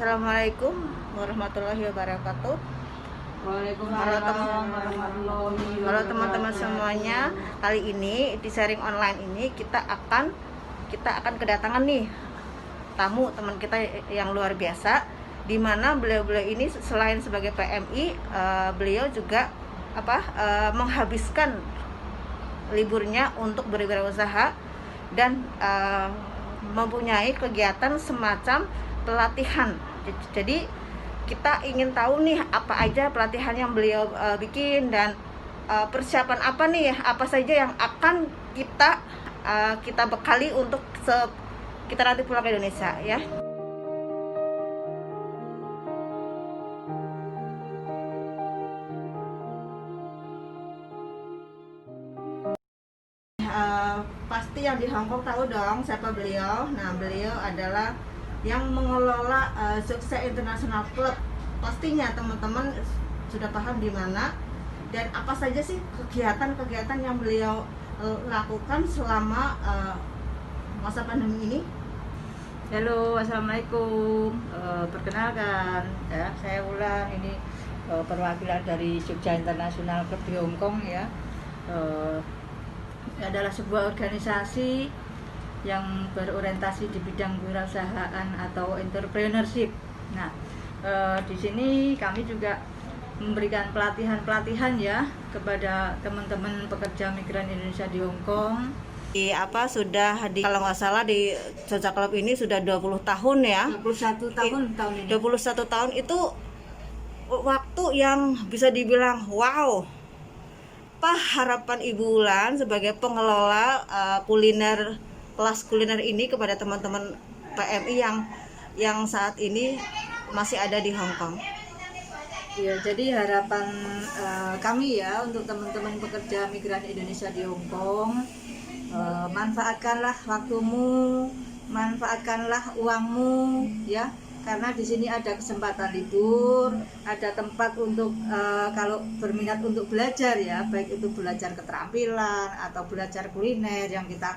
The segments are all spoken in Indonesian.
Assalamualaikum warahmatullahi wabarakatuh. Waalaikumsalam warahmatullahi Halo teman-teman wabarakatuh. semuanya, kali ini di sharing online ini kita akan kedatangan nih tamu teman kita yang luar biasa, di mana beliau-beliau ini selain sebagai PMI, beliau juga menghabiskan liburnya untuk berwirausaha dan mempunyai kegiatan semacam pelatihan. Jadi kita ingin tahu nih apa aja pelatihan yang beliau bikin dan persiapan apa nih, apa saja yang akan kita bekali untuk kita nanti pulang ke Indonesia ya. Pasti yang di Hong Kong tahu dong siapa beliau. Nah, beliau adalah yang mengelola Sukses International Club. Pastinya teman-teman sudah paham di mana dan apa saja sih kegiatan-kegiatan yang beliau lakukan selama masa pandemi ini. Halo, assalamualaikum. Perkenalkan, ya, saya Ulan. Ini perwakilan dari Jogja International Club di Hong Kong ya. Adalah sebuah organisasi yang berorientasi di bidang kewirausahaan atau entrepreneurship. Nah, di sini kami juga memberikan pelatihan ya kepada teman-teman pekerja migran Indonesia di Hong Kong. Kalau nggak salah di Jogja Club ini sudah 20 tahun ya. 21 tahun tahun ini. 21 tahun itu waktu yang bisa dibilang wow. Apa harapan Ibu Ulan sebagai pengelola kelas kuliner ini kepada teman-teman PMI yang saat ini masih ada di Hong Kong? Ya, jadi harapan kami ya untuk teman-teman pekerja migran Indonesia di Hong Kong, manfaatkanlah waktumu, manfaatkanlah uangmu ya, karena di sini ada kesempatan libur, ada tempat untuk kalau berminat untuk belajar ya, baik itu belajar keterampilan atau belajar kuliner yang kita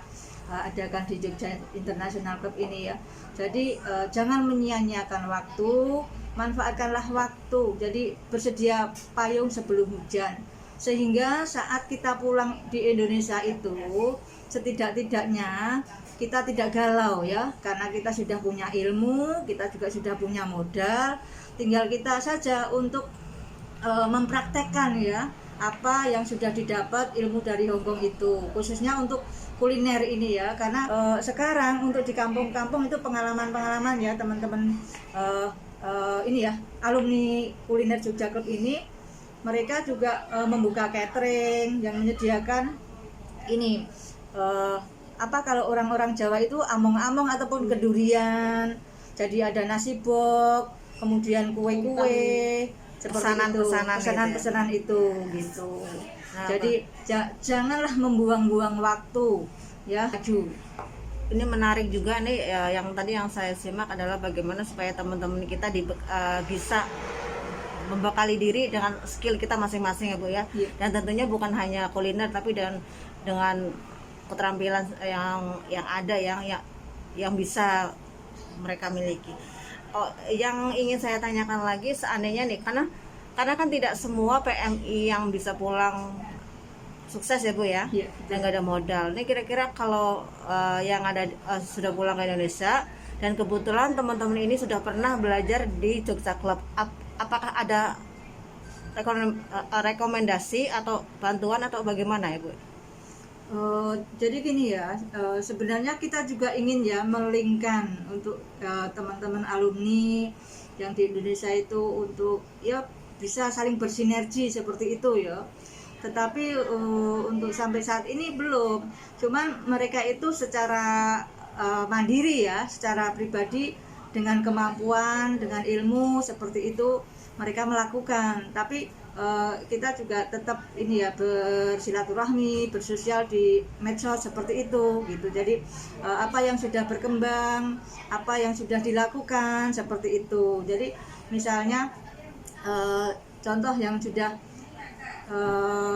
adakan di Jogja International Club ini ya. Jadi jangan menyia-nyiakan waktu, manfaatkanlah waktu. Jadi bersedia payung sebelum hujan, sehingga saat kita pulang di Indonesia itu setidak-tidaknya kita tidak galau ya, karena kita sudah punya ilmu, kita juga sudah punya modal, tinggal kita saja untuk mempraktekkan ya apa yang sudah didapat ilmu dari Hong Kong itu, khususnya untuk kuliner ini ya, karena sekarang untuk di kampung-kampung itu pengalaman-pengalaman ya teman-teman ini ya, alumni kuliner Jogja Club ini, mereka juga membuka catering yang menyediakan ini kalau orang-orang Jawa itu among-among ataupun kedurian. Jadi ada nasi bok, kemudian kue-kue, pesanan-pesanan itu gitu. Nah, jadi janganlah membuang-buang waktu ya. Ini menarik juga nih yang tadi yang saya simak adalah bagaimana supaya teman-teman kita bisa membekali diri dengan skill kita masing-masing ya Bu ya. Dan tentunya bukan hanya kuliner tapi dengan keterampilan yang ada yang bisa mereka miliki. Yang ingin saya tanyakan lagi, seandainya nih, karena kan tidak semua PMI yang bisa pulang sukses ya Bu ya, dan nggak ada modal. Ini kira-kira kalau yang ada sudah pulang ke Indonesia dan kebetulan teman-teman ini sudah pernah belajar di Jogja Club, apakah ada rekomendasi atau bantuan atau bagaimana ya Bu? Jadi gini ya, sebenarnya kita juga ingin ya melingkan untuk teman-teman alumni yang di Indonesia itu untuk ya bisa saling bersinergi seperti itu ya. Tetapi untuk sampai saat ini belum. Cuman mereka itu secara mandiri ya, secara pribadi dengan kemampuan, dengan ilmu seperti itu mereka melakukan. Tapi kita juga tetap ini ya bersilaturahmi, bersosial di medsos seperti itu gitu. Jadi apa yang sudah berkembang, apa yang sudah dilakukan seperti itu. Jadi misalnya contoh yang sudah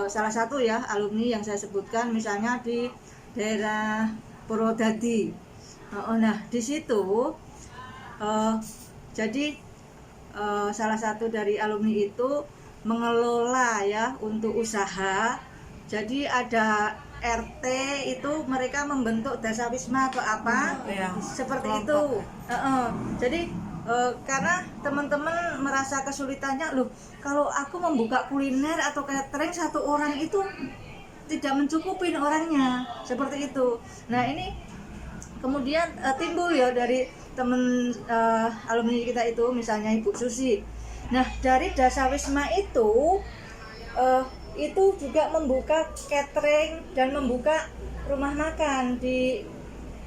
salah satu ya alumni yang saya sebutkan, misalnya di daerah Purwodadi. Nah di situ Jadi salah satu dari alumni itu mengelola ya untuk usaha. Jadi ada RT itu mereka membentuk dasawisma atau apa seperti itu. Jadi karena teman-teman merasa kesulitannya, loh kalau aku membuka kuliner atau catering satu orang itu tidak mencukupi orangnya, seperti itu. Nah ini kemudian timbul ya dari teman alumni kita itu, misalnya Ibu Susi. Nah dari dasawisma itu juga membuka catering dan membuka rumah makan di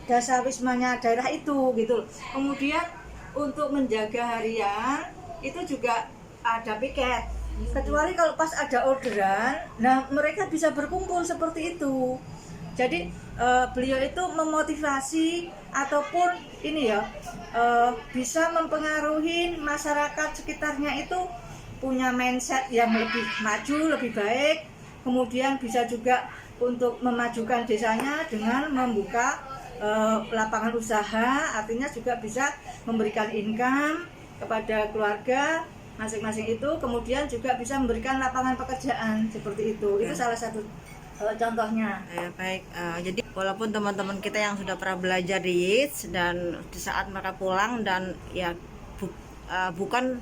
dasawismanya daerah itu gitu. Kemudian untuk menjaga harian itu juga ada piket. Kecuali kalau pas ada orderan, nah mereka bisa berkumpul seperti itu. Jadi beliau itu memotivasi ataupun ini ya bisa mempengaruhi masyarakat sekitarnya itu punya mindset yang lebih maju, lebih baik. Kemudian bisa juga untuk memajukan desanya dengan membuka lapangan usaha, artinya juga bisa memberikan income kepada keluarga masing-masing itu. Kemudian juga bisa memberikan lapangan pekerjaan seperti itu. Itu salah satu contohnya. Ya, baik. Jadi walaupun teman-teman kita yang sudah pernah belajar di YITS dan di saat mereka pulang dan ya bukan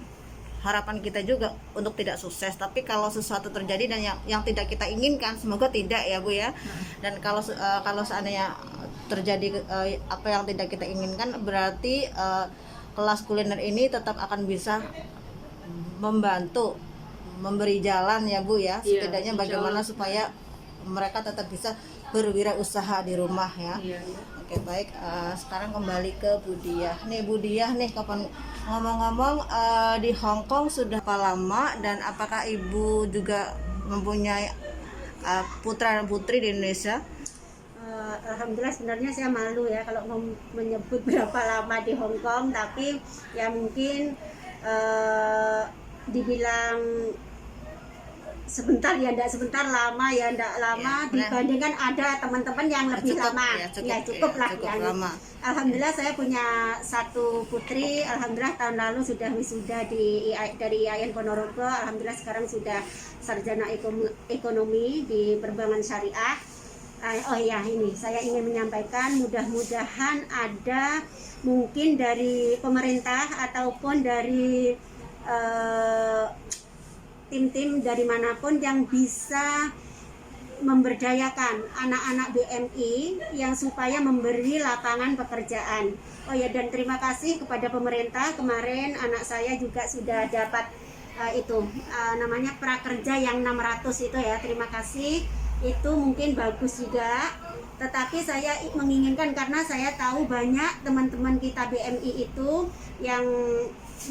harapan kita juga untuk tidak sukses, tapi kalau sesuatu terjadi dan yang tidak kita inginkan, semoga tidak ya Bu ya. Dan kalau seandainya terjadi apa yang tidak kita inginkan, berarti kelas kuliner ini tetap akan bisa membantu memberi jalan ya Bu ya, setidaknya bagaimana supaya mereka tetap bisa berwirausaha di rumah ya. Oke baik, sekarang kembali ke Bu Diah. Nih Bu Diah nih, kapan ngomong-ngomong di Hong Kong sudah berapa lama, dan apakah Ibu juga mempunyai putra dan putri di Indonesia? Alhamdulillah, sebenarnya saya malu ya kalau menyebut berapa lama di Hong Kong, tapi ya mungkin dibilang sebentar ya, enggak sebentar, lama ya enggak lama ya, dibandingkan ada teman-teman yang lebih lama. Cukup lama. Alhamdulillah saya punya satu putri. Alhamdulillah tahun lalu sudah wisuda dari IAIN Ponorogo. Alhamdulillah sekarang sudah sarjana ekonomi di perbankan syariah. Oh ya, ini saya ingin menyampaikan, mudah-mudahan ada mungkin dari pemerintah ataupun dari tim-tim dari manapun yang bisa memberdayakan anak-anak BMI yang supaya memberi lapangan pekerjaan. Oh ya, dan terima kasih kepada pemerintah. Kemarin anak saya juga sudah dapat namanya prakerja yang 600 itu ya. Terima kasih. Itu mungkin bagus juga. Tetapi saya menginginkan, karena saya tahu banyak teman-teman kita BMI itu yang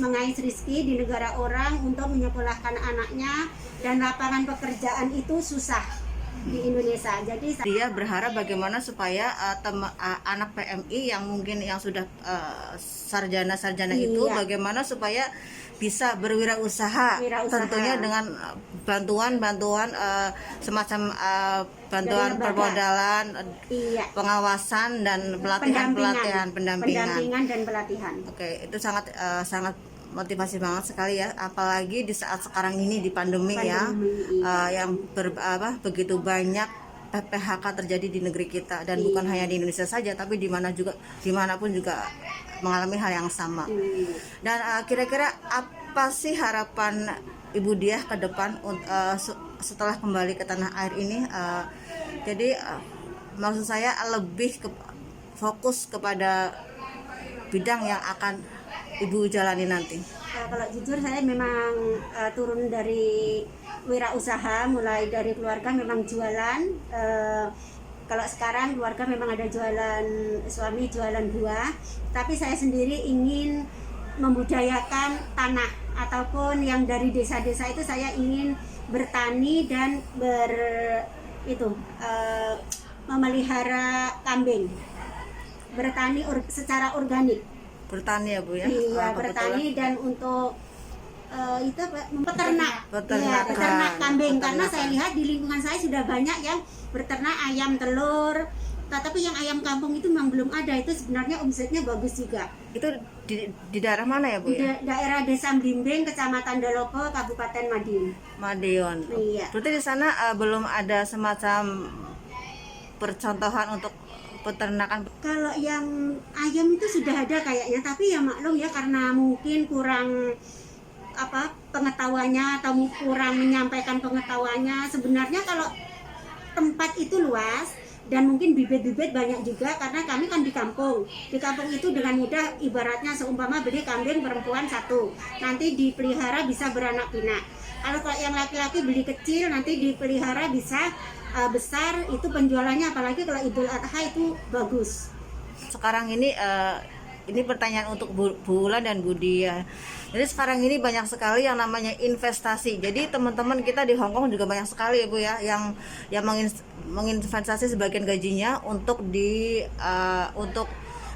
mengais rezeki di negara orang untuk menyekolahkan anaknya, dan lapangan pekerjaan itu susah di Indonesia. Jadi dia berharap bagaimana supaya anak PMI yang mungkin yang sudah sarjana itu bagaimana supaya bisa berwirausaha, tentunya dengan bantuan semacam bantuan permodalan, pengawasan dan pendampingan dan pelatihan. Oke, itu sangat motivasi banget sekali ya, apalagi di saat sekarang ini di pandemi ya, yang begitu banyak PHK terjadi di negeri kita, dan bukan hanya di Indonesia saja, tapi dimanapun juga mengalami hal yang sama. Dan kira-kira apa sih harapan Ibu Diah ke depan setelah kembali ke tanah air ini? Jadi maksud saya lebih fokus kepada bidang yang akan Ibu jalani nanti. Kalau jujur saya memang turun dari wirausaha, mulai dari keluarga memang jualan. Kalau sekarang keluarga memang ada jualan, suami jualan buah, tapi saya sendiri ingin membudayakan tanah, ataupun yang dari desa-desa itu saya ingin bertani dan memelihara kambing, bertani secara organik. Bertani ya Bu ya? Iya, bertani dan untuk peternak kambing. Karena saya lihat di lingkungan saya sudah banyak yang berternak ayam telur, tetapi yang ayam kampung itu memang belum ada. Itu sebenarnya omsetnya bagus juga. Itu di daerah mana ya Bu ya? Daerah Desa Bimbing, Kecamatan Dolopo, Kabupaten Madiun. Madiun. Iya. Berarti di sana belum ada semacam percontohan untuk peternakan. Kalau yang ayam itu sudah ada kayaknya, tapi ya maklum ya karena mungkin kurang pengetahuannya atau kurang menyampaikan pengetahuannya. Sebenarnya kalau tempat itu luas dan mungkin bibit-bibit banyak juga, karena kami kan di kampung. Di kampung itu dengan mudah, ibaratnya seumpama beli kambing perempuan 1, nanti dipelihara bisa beranak pinak. Kalau yang laki-laki beli kecil, nanti dipelihara bisa besar, itu penjualannya apalagi kalau Idul Adha itu bagus. Sekarang ini pertanyaan untuk Bu Wulan dan Budi ya. Jadi sekarang ini banyak sekali yang namanya investasi. Jadi teman-teman kita di Hong Kong juga banyak sekali ya Bu ya, yang menginvestasi sebagian gajinya untuk untuk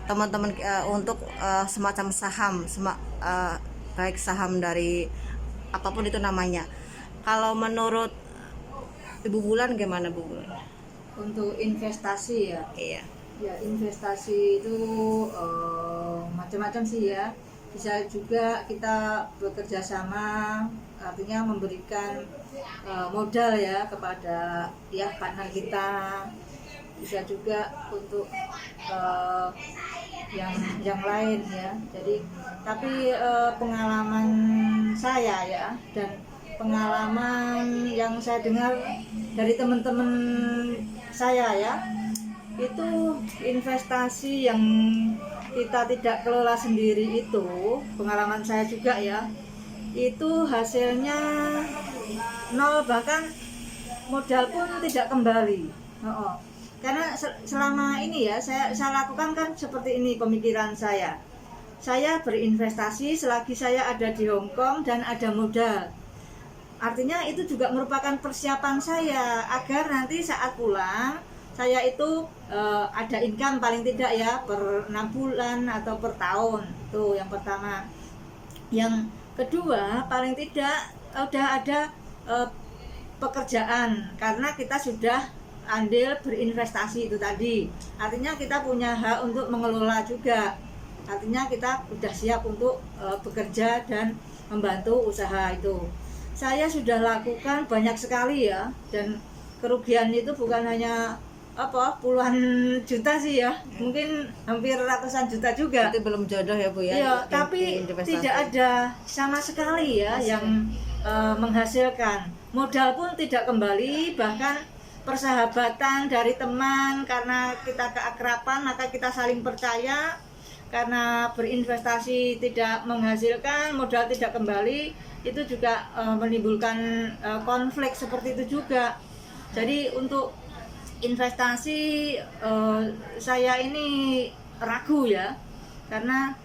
teman-teman untuk semacam saham, baik saham dari apapun itu namanya. Kalau menurut Ibu Wulan gimana Bu Wulan? Untuk investasi ya. Iya. Ya, investasi itu macam-macam sih ya. Bisa juga kita bekerja sama, artinya memberikan modal ya kepada ya partner kita. Bisa juga untuk yang lain ya. Jadi tapi pengalaman saya ya, dan pengalaman yang saya dengar dari teman-teman saya ya, itu investasi yang kita tidak kelola sendiri itu, pengalaman saya juga ya, itu hasilnya nol, bahkan modal pun tidak kembali. Karena selama ini ya saya lakukan kan seperti ini pemikiran saya berinvestasi selagi saya ada di Hong Kong dan ada modal. Artinya itu juga merupakan persiapan saya agar nanti saat pulang saya itu ada income paling tidak ya per 6 bulan atau per tahun. Itu yang pertama. Yang kedua, paling tidak udah ada pekerjaan, karena kita sudah andil berinvestasi itu tadi. Artinya kita punya hak untuk mengelola juga. Artinya kita sudah siap untuk bekerja dan membantu usaha itu. Saya sudah lakukan banyak sekali ya, dan kerugian itu bukan hanya puluhan juta sih ya, mungkin hampir ratusan juta juga. Berarti belum jodoh ya Bu ya? Iya, tapi tidak ada sama sekali ya yang menghasilkan. Modal pun tidak kembali, bahkan persahabatan dari teman, karena kita keakraban maka kita saling percaya. Karena berinvestasi tidak menghasilkan, modal tidak kembali, itu juga menimbulkan konflik seperti itu juga. Jadi untuk investasi saya ini ragu ya, karena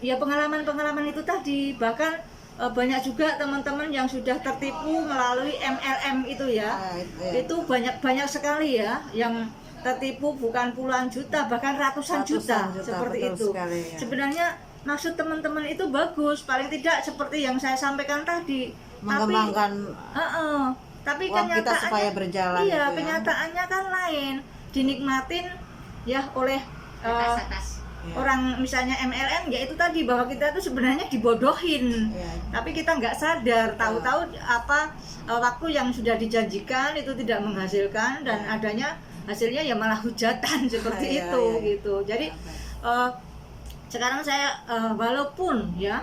ya pengalaman itu tadi. Bahkan banyak juga teman-teman yang sudah tertipu melalui MLM itu ya. Itu banyak sekali ya yang tertipu, bukan puluhan juta, bahkan ratusan juta seperti itu. Sekali, ya. Sebenarnya maksud teman-teman itu bagus, paling tidak seperti yang saya sampaikan tadi, mengembangkan tapi uang kita kenyataannya supaya berjalan. iya, gitu kenyataannya kan lain, dinikmatin ya oleh orang misalnya MLM, ya itu tadi, bahwa kita itu sebenarnya dibodohin, tapi kita nggak sadar, tahu-tahu waktu yang sudah dijanjikan itu tidak menghasilkan, dan adanya hasilnya ya malah hujatan seperti itu gitu. Jadi sekarang saya walaupun ya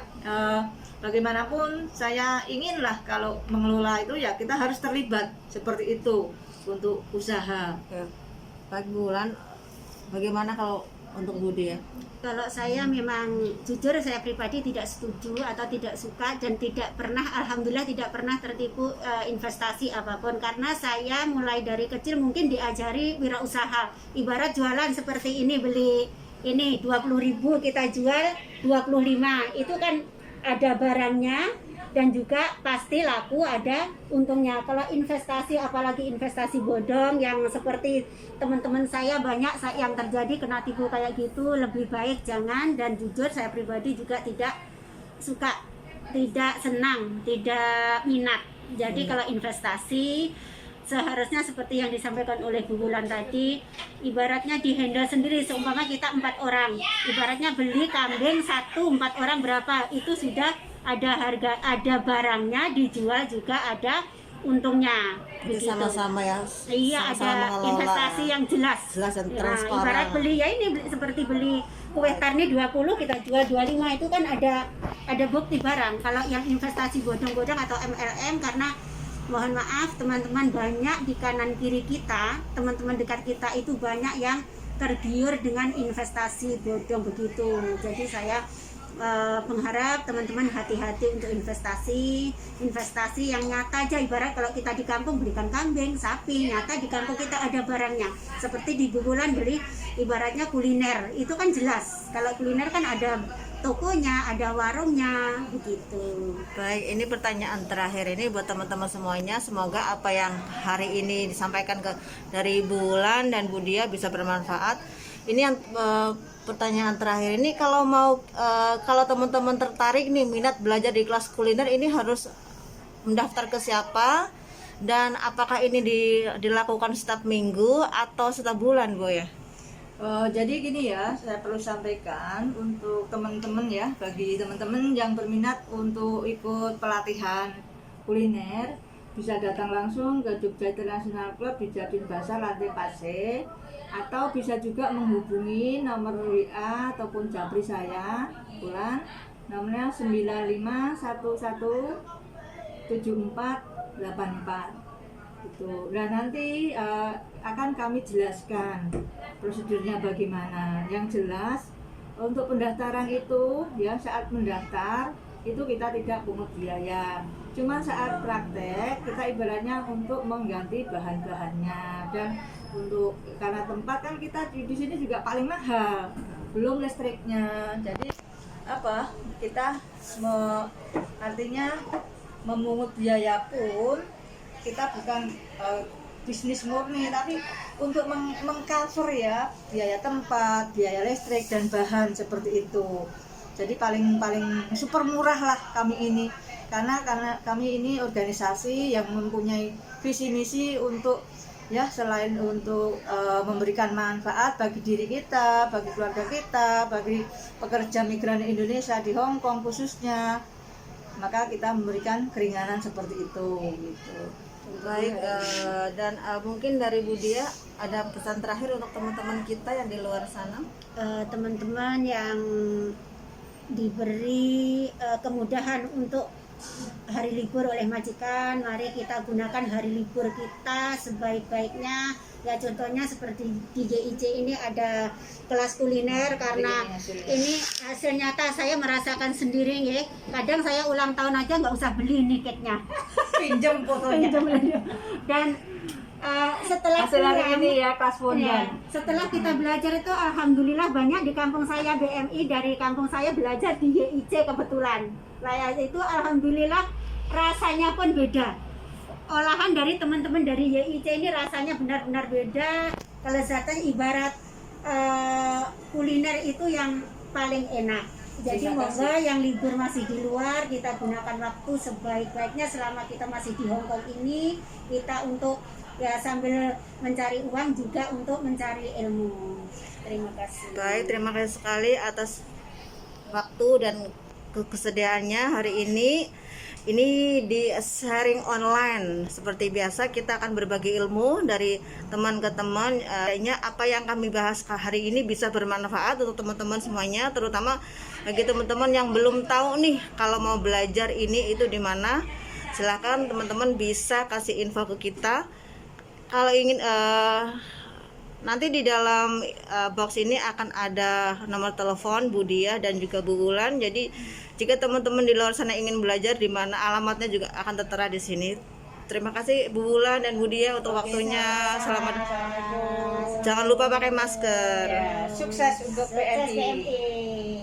bagaimanapun saya inginlah kalau mengelola itu ya kita harus terlibat seperti itu untuk usaha. Pak Wulan, bagaimana kalau untuk Budi ya? Kalau saya memang jujur, saya pribadi tidak setuju atau tidak suka, dan tidak pernah, alhamdulillah tidak pernah tertipu investasi apapun, karena saya mulai dari kecil mungkin diajari wirausaha. Ibarat jualan seperti ini, beli ini 20.000 kita jual 25, itu kan ada barangnya dan juga pasti laku, ada untungnya. Kalau investasi, apalagi investasi bodong yang seperti teman-teman saya banyak yang terjadi kena tipu kayak gitu, lebih baik jangan. Dan jujur saya pribadi juga tidak suka, tidak senang, tidak minat. Jadi kalau investasi seharusnya seperti yang disampaikan oleh Bu Wulan tadi, ibaratnya dihandle sendiri. Seumpama kita 4 orang, ibaratnya beli kambing 1, 4 orang berapa, itu sudah ada harga, ada barangnya, dijual juga ada untungnya. Jadi Begitu. sama-sama ya. Iya, sama-sama ada mengelola. investasi yang jelas. Jelas dan Nah, transparan. ibarat beli ya ini seperti beli kue tarni 20 kita jual 25, itu kan ada bukti barang. Kalau yang investasi bodong-bodong atau MLM, karena mohon maaf teman-teman, banyak di kanan kiri kita, teman-teman dekat kita itu banyak yang tergiur dengan investasi bodong begitu. Jadi saya mengharap teman-teman hati-hati untuk investasi yang nyata aja. Ibarat kalau kita di kampung belikan kambing, sapi, nyata di kampung kita ada barangnya. Seperti di Bu Wulan beli ibaratnya kuliner, itu kan jelas. Kalau kuliner kan ada tokonya, ada warungnya begitu. Baik, ini pertanyaan terakhir ini buat teman-teman semuanya. Semoga apa yang hari ini disampaikan dari Bu Wulan dan Bu Dia bisa bermanfaat. Ini yang pertanyaan terakhir ini, kalau kalau teman-teman tertarik nih minat belajar di kelas kuliner, ini harus mendaftar ke siapa dan apakah ini dilakukan setiap minggu atau setiap bulan, Bu ya? Jadi gini ya, saya perlu sampaikan untuk teman-teman ya, bagi teman-teman yang berminat untuk ikut pelatihan kuliner, bisa datang langsung ke Jogja International Club di Jabin Basar lantai Pase, atau bisa juga menghubungi nomor WA ataupun Japri saya, Wulan, nomornya 95117484 gitu. Dan nanti akan kami jelaskan prosedurnya bagaimana. Yang jelas untuk pendaftaran itu ya, saat mendaftar itu kita tidak pungut biaya. Cuma saat praktek kita ibaratnya untuk mengganti bahan-bahannya, dan untuk karena tempat kan kita di sini juga paling mahal, belum listriknya. Jadi apa, kita artinya memungut biaya pun kita bukan bisnis murni, tapi untuk mengcover ya biaya tempat, biaya listrik dan bahan seperti itu. Jadi paling super murah lah kami ini, karena kami ini organisasi yang mempunyai visi misi untuk ya, selain untuk memberikan manfaat bagi diri kita, bagi keluarga kita, bagi pekerja migran Indonesia di Hong Kong khususnya, maka kita memberikan keringanan seperti itu gitu. Baik, dan mungkin dari Bu Dia ada pesan terakhir untuk teman-teman kita yang di luar sana. Teman-teman yang diberi kemudahan untuk hari libur oleh majikan, mari kita gunakan hari libur kita sebaik-baiknya. Ya contohnya seperti di GIC ini ada kelas kuliner, karena ini hasil nyata saya merasakan sendiri ya. Kadang saya ulang tahun aja nggak usah beli tiketnya, Pinjam fotonya. Dan setelah Hasil hari pulang, ini ya kelas ya, fondan. setelah kita belajar itu alhamdulillah banyak di kampung saya BMI dari kampung saya belajar di YIC kebetulan. Layak itu alhamdulillah rasanya pun beda. Olahan dari teman-teman dari YIC ini rasanya benar-benar beda. Kelezatan ibarat kuliner itu yang paling enak. Jadi monggo yang libur masih di luar, kita gunakan waktu sebaik-baiknya selama kita masih di Hong Kong ini, kita untuk ya sambil mencari uang juga untuk mencari ilmu. Terima kasih. Baik, terima kasih sekali atas waktu dan kesediaannya hari ini. Ini di sharing online seperti biasa, kita akan berbagi ilmu dari teman ke teman. Apa yang kami bahas hari ini bisa bermanfaat untuk teman-teman semuanya, terutama bagi teman-teman yang belum tahu nih kalau mau belajar ini itu di mana. Silakan teman-teman bisa kasih info ke kita. Kalau ingin nanti di dalam box ini akan ada nomor telepon Bu Dia dan juga Bu Wulan. Jadi jika teman-teman di luar sana ingin belajar, di mana alamatnya juga akan tertera di sini. Terima kasih Bu Wulan dan Bu Dia untuk waktunya. Selamat. Jangan lupa pakai masker. Ya, sukses untuk Sukses BMI. BMI.